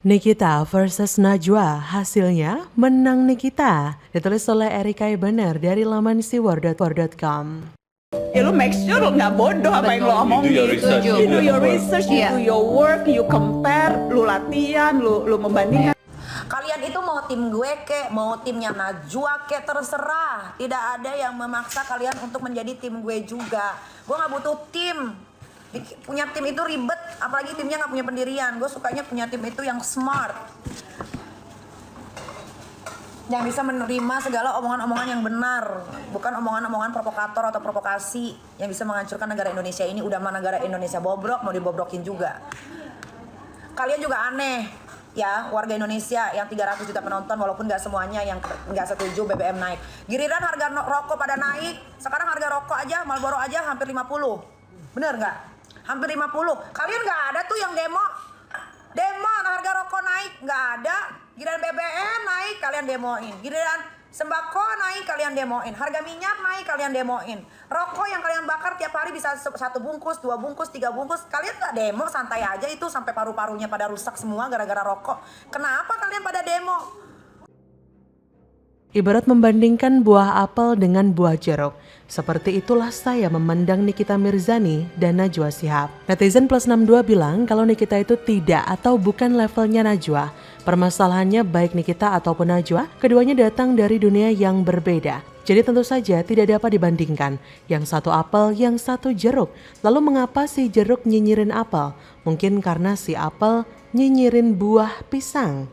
Nikita versus Najwa, hasilnya menang Nikita. Ditulis oleh Erika Ibaner dari laman siwar.com. Ya lu make sure lu nggak bodoh apa yang lu omongin. You do your research, you do your work, you compare, lu latihan, lu membandingkan. Kalian itu mau tim gue kek, mau timnya Najwa kek, terserah. Tidak ada yang memaksa kalian untuk menjadi tim gue juga. Gue gak butuh tim. Punya tim itu ribet, apalagi timnya gak punya pendirian. Gue sukanya punya tim itu yang smart, yang bisa menerima segala omongan-omongan yang benar, bukan omongan-omongan provokator atau provokasi yang bisa menghancurkan negara Indonesia ini. Udah mah negara Indonesia bobrok, mau dibobrokin juga. Kalian juga aneh ya, warga Indonesia yang 300 juta penonton, walaupun gak semuanya yang gak setuju BBM naik. Giliran harga rokok pada naik, sekarang harga rokok aja, Marlboro aja hampir 50. Bener gak? Hampir 50. Kalian gak ada tuh yang demo harga rokok naik, gak ada. Giliran BBM naik, kalian demoin. Giliran sembako naik, kalian demoin. Harga minyak naik, kalian demoin. Rokok yang kalian bakar tiap hari bisa 1 bungkus, 2 bungkus, 3 bungkus. Kalian gak demo, santai aja itu sampai paru-parunya pada rusak semua gara-gara rokok. Kenapa kalian pada demo? Ibarat membandingkan buah apel dengan buah jeruk. Seperti itulah saya memandang Nikita Mirzani dan Najwa Shihab. Netizen plus 62 bilang kalau Nikita itu tidak atau bukan levelnya Najwa. Permasalahannya baik Nikita ataupun Najwa, keduanya datang dari dunia yang berbeda. Jadi tentu saja tidak dapat dibandingkan. Yang satu apel, yang satu jeruk. Lalu mengapa si jeruk nyinyirin apel? Mungkin karena si apel nyinyirin buah pisang.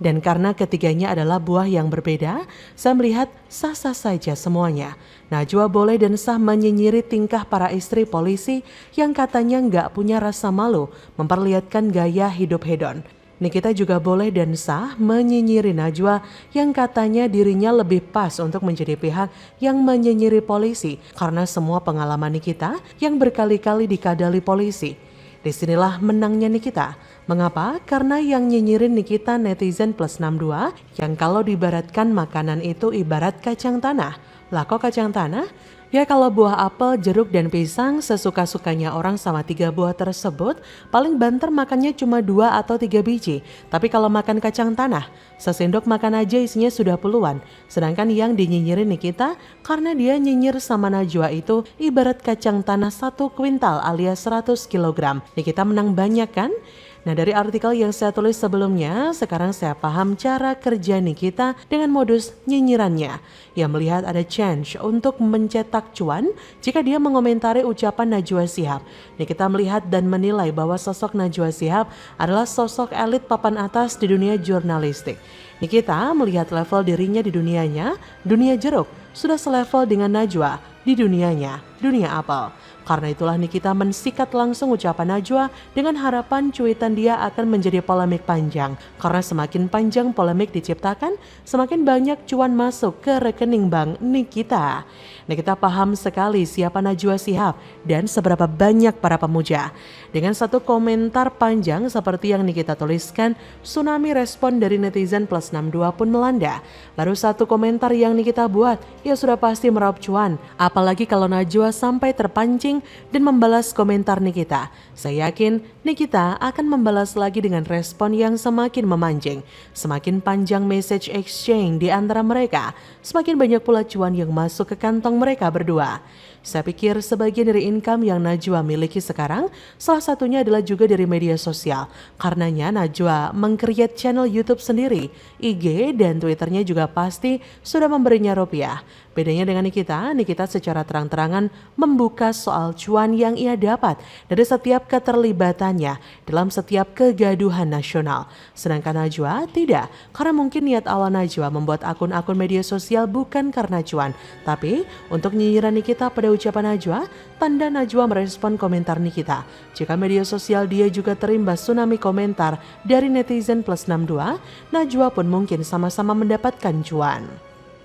Dan karena ketiganya adalah buah yang berbeda, saya melihat sah-sah saja semuanya. Najwa boleh dan sah menyinyiri tingkah para istri polisi yang katanya nggak punya rasa malu memperlihatkan gaya hidup hedon. Nikita juga boleh dan sah menyinyiri Najwa yang katanya dirinya lebih pas untuk menjadi pihak yang menyinyiri polisi karena semua pengalaman Nikita yang berkali-kali dikadali polisi. Disinilah menangnya Nikita. Mengapa? Karena yang nyinyirin Nikita netizen plus 62 yang kalau diibaratkan makanan itu ibarat kacang tanah. Lah kok kacang tanah? Ya kalau buah apel, jeruk, dan pisang sesuka-sukanya orang sama 3 buah tersebut, paling banter makannya cuma 2 atau 3 biji. Tapi kalau makan kacang tanah, sesendok makan aja isinya sudah puluhan. Sedangkan yang dinyinyirin Nikita, karena dia nyinyir sama Najwa itu ibarat kacang tanah 1 kuintal alias 100 kg. Nikita menang banyak kan? Nah dari artikel yang saya tulis sebelumnya, sekarang saya paham cara kerja Nikita dengan modus nyinyirannya. Ia melihat ada chance untuk mencetak cuan jika dia mengomentari ucapan Najwa Shihab. Nikita melihat dan menilai bahwa sosok Najwa Shihab adalah sosok elit papan atas di dunia jurnalistik. Nikita melihat level dirinya di dunianya, dunia jeruk, sudah selevel dengan Najwa di dunianya, dunia apel. Karena itulah Nikita mensikat langsung ucapan Najwa dengan harapan cuitan dia akan menjadi polemik panjang. Karena semakin panjang polemik diciptakan, semakin banyak cuan masuk ke rekening bank Nikita. Nikita paham sekali siapa Najwa Shihab dan seberapa banyak para pemuja. Dengan satu komentar panjang seperti yang Nikita tuliskan, tsunami respon dari netizen plus 62 pun melanda. Baru satu komentar yang Nikita buat, ya sudah pasti meraup cuan. Apalagi kalau Najwa sampai terpancing dan membalas komentar Nikita. Saya yakin Nikita akan membalas lagi dengan respon yang semakin memancing. Semakin panjang message exchange di antara mereka, semakin banyak pula cuan yang masuk ke kantong mereka berdua. Saya pikir sebagian dari income yang Najwa miliki sekarang, salah satunya adalah juga dari media sosial. Karenanya Najwa meng-create channel YouTube sendiri, IG dan Twitternya juga pasti sudah memberinya rupiah. Bedanya dengan Nikita secara terang-terangan membuka soal cuan yang ia dapat dari setiap keterlibatannya dalam setiap kegaduhan nasional. Sedangkan Najwa tidak, karena mungkin niat awal Najwa membuat akun-akun media sosial bukan karena cuan, tapi untuk nyinyiran Nikita pada ucapan Najwa, tanda Najwa merespon komentar Nikita. Jika media sosial dia juga terimbas tsunami komentar dari netizen plus 62, Najwa pun mungkin sama-sama mendapatkan cuan.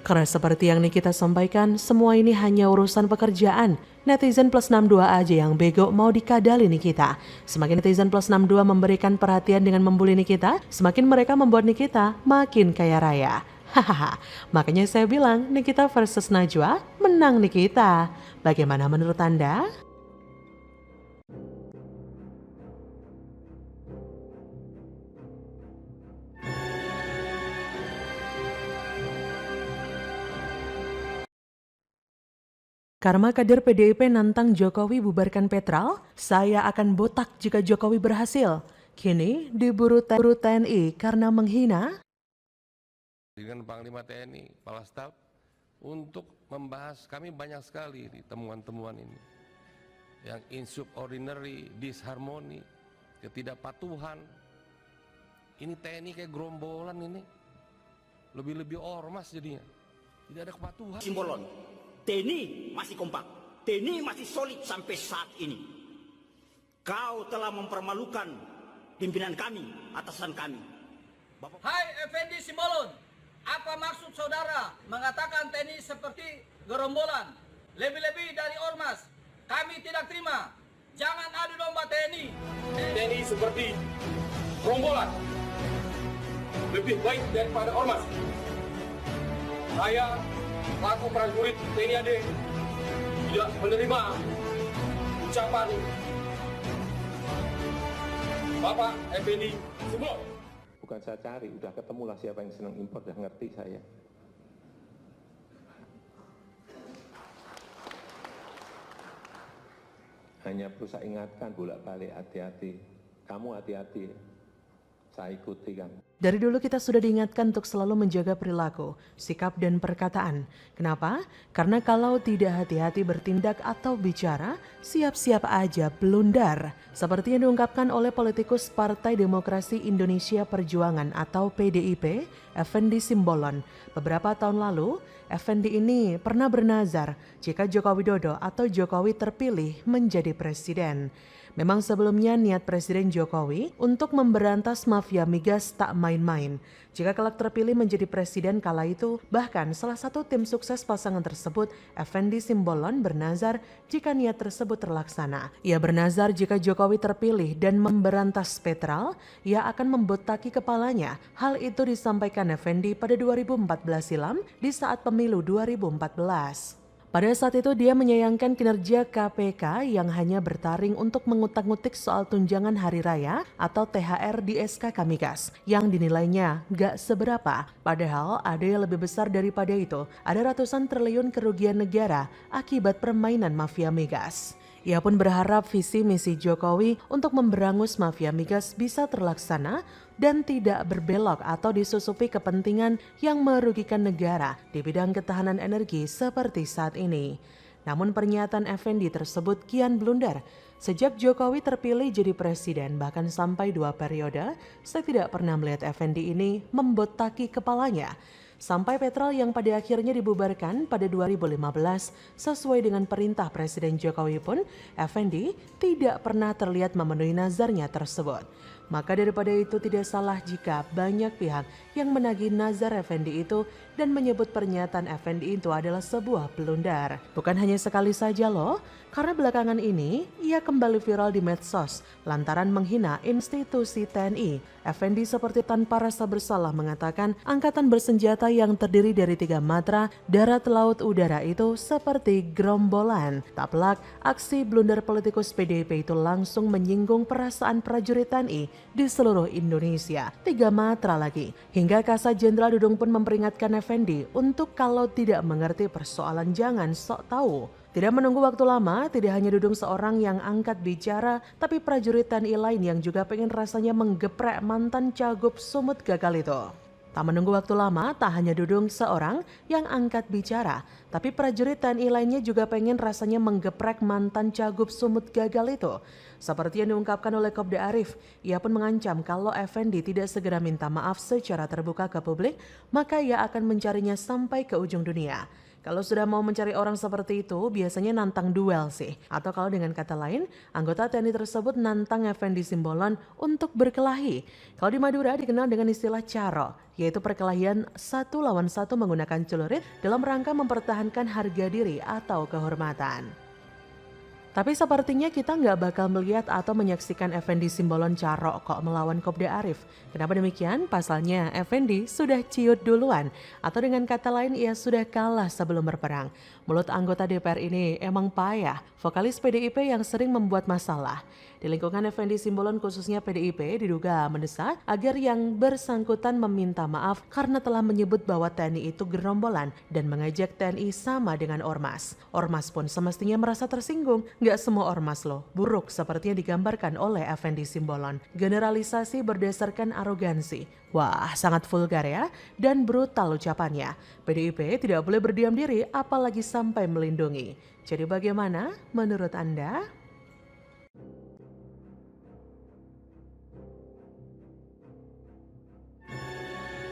Karena seperti yang Nikita sampaikan, semua ini hanya urusan pekerjaan. Netizen plus 62 aja yang bego mau dikadali Nikita. Semakin netizen plus 62 memberikan perhatian dengan membuli Nikita, semakin mereka membuat Nikita makin kaya raya. Hahaha, makanya saya bilang Nikita versus Najwa menang Nikita. Bagaimana menurut Anda? Karma kader PDIP nantang Jokowi bubarkan Petral, saya akan botak jika Jokowi berhasil. Kini diburu TNI karena menghina. Dengan Panglima TNI, Kepala Staf, untuk membahas, kami banyak sekali di temuan-temuan ini. Yang insubordinary, disharmoni, ketidakpatuhan. Ini TNI kayak gerombolan ini. Lebih-lebih ormas jadinya. Tidak ada kepatuhan. Simbolon, TNI masih kompak, TNI masih solid sampai saat ini. Kau telah mempermalukan pimpinan kami, atasan kami. Hai Effendi Simbolon, apa maksud saudara mengatakan TNI seperti gerombolan, lebih-lebih dari ormas? Kami tidak terima. Jangan adu domba TNI. TNI seperti gerombolan, lebih baik daripada ormas. Saya, selaku prajurit TNI AD, tidak menerima ucapan Bapak Effendi Simbolon. Bukan saya cari, udah ketemulah siapa yang senang impor, udah ngerti saya. Hanya perlu saya ingatkan bolak-balik, hati-hati. Kamu hati-hati, saya ikuti kamu. Dari dulu kita sudah diingatkan untuk selalu menjaga perilaku, sikap dan perkataan. Kenapa? Karena kalau tidak hati-hati bertindak atau bicara, siap-siap aja blunder. Seperti yang diungkapkan oleh politikus Partai Demokrasi Indonesia Perjuangan atau PDIP, Effendi Simbolon. Beberapa tahun lalu, Effendi ini pernah bernazar jika Joko Widodo atau Jokowi terpilih menjadi presiden. Memang sebelumnya niat Presiden Jokowi untuk memberantas mafia migas tak main-main. Jika kelak terpilih menjadi presiden kala itu, bahkan salah satu tim sukses pasangan tersebut, Effendi Simbolon, bernazar jika niat tersebut terlaksana. Ia bernazar jika Jokowi terpilih dan memberantas Petral, ia akan membotaki kepalanya. Hal itu disampaikan Effendi pada 2014 silam di saat pemilu 2014. Pada saat itu dia menyayangkan kinerja KPK yang hanya bertaring untuk mengutak-ngutik soal tunjangan hari raya atau THR di SKK Migas yang dinilainya gak seberapa. Padahal ada yang lebih besar daripada itu, ada ratusan triliun kerugian negara akibat permainan mafia migas. Ia pun berharap visi misi Jokowi untuk memberangus mafia migas bisa terlaksana dan tidak berbelok atau disusupi kepentingan yang merugikan negara di bidang ketahanan energi seperti saat ini. Namun pernyataan Effendi tersebut kian blunder. Sejak Jokowi terpilih jadi presiden bahkan sampai 2 periode, saya tidak pernah melihat Effendi ini membotaki kepalanya. Sampai Petral yang pada akhirnya dibubarkan pada 2015 sesuai dengan perintah Presiden Jokowi pun, Effendi tidak pernah terlihat memenuhi nazarnya tersebut. Maka daripada itu tidak salah jika banyak pihak yang menagih nazar Effendi itu dan menyebut pernyataan Effendi itu adalah sebuah blunder. Bukan hanya sekali saja loh, karena belakangan ini ia kembali viral di medsos lantaran menghina institusi TNI. Effendi seperti tanpa rasa bersalah mengatakan angkatan bersenjata yang terdiri dari 3 matra, darat, laut, udara itu seperti gerombolan. Tak pelak, aksi blunder politikus PDIP itu langsung menyinggung perasaan prajurit TNI di seluruh Indonesia. 3 matra lagi. Hingga Kasat Jenderal Dudung pun memperingatkan Effendi untuk kalau tidak mengerti persoalan jangan sok tahu. Tidak menunggu waktu lama, tidak hanya Dudung seorang yang angkat bicara, tapi prajurit TNI lain yang juga pengen rasanya menggeprek mantan Cagup Sumut gagal itu. Tak menunggu waktu lama, tak hanya Dudung seorang yang angkat bicara, tapi prajurit TNI lainnya juga pengen rasanya menggeprek mantan Cagup Sumut gagal itu. Seperti yang diungkapkan oleh Kopda Arif, ia pun mengancam kalau Effendi tidak segera minta maaf secara terbuka ke publik, maka ia akan mencarinya sampai ke ujung dunia. Kalau sudah mau mencari orang seperti itu, biasanya nantang duel sih. Atau kalau dengan kata lain, anggota TNI tersebut nantang Effendi Simbolon untuk berkelahi. Kalau di Madura dikenal dengan istilah caro, yaitu perkelahian 1 lawan 1 menggunakan celurit dalam rangka mempertahankan harga diri atau kehormatan. Tapi sepertinya kita nggak bakal melihat atau menyaksikan Effendi Simbolon carok kok melawan Kopda Arif. Kenapa demikian? Pasalnya Effendi sudah ciut duluan, atau dengan kata lain ia sudah kalah sebelum berperang. Mulut anggota DPR ini emang payah, vokalis PDIP yang sering membuat masalah. Di lingkungan Effendi Simbolon khususnya PDIP diduga mendesak agar yang bersangkutan meminta maaf karena telah menyebut bahwa TNI itu gerombolan dan mengajak TNI sama dengan ormas. Ormas pun semestinya merasa tersinggung. Nggak semua ormas loh buruk seperti yang digambarkan oleh Effendi Simbolon. Generalisasi berdasarkan arogansi. Wah, sangat vulgar ya dan brutal ucapannya. PDIP tidak boleh berdiam diri apalagi sampai melindungi. Jadi bagaimana menurut Anda?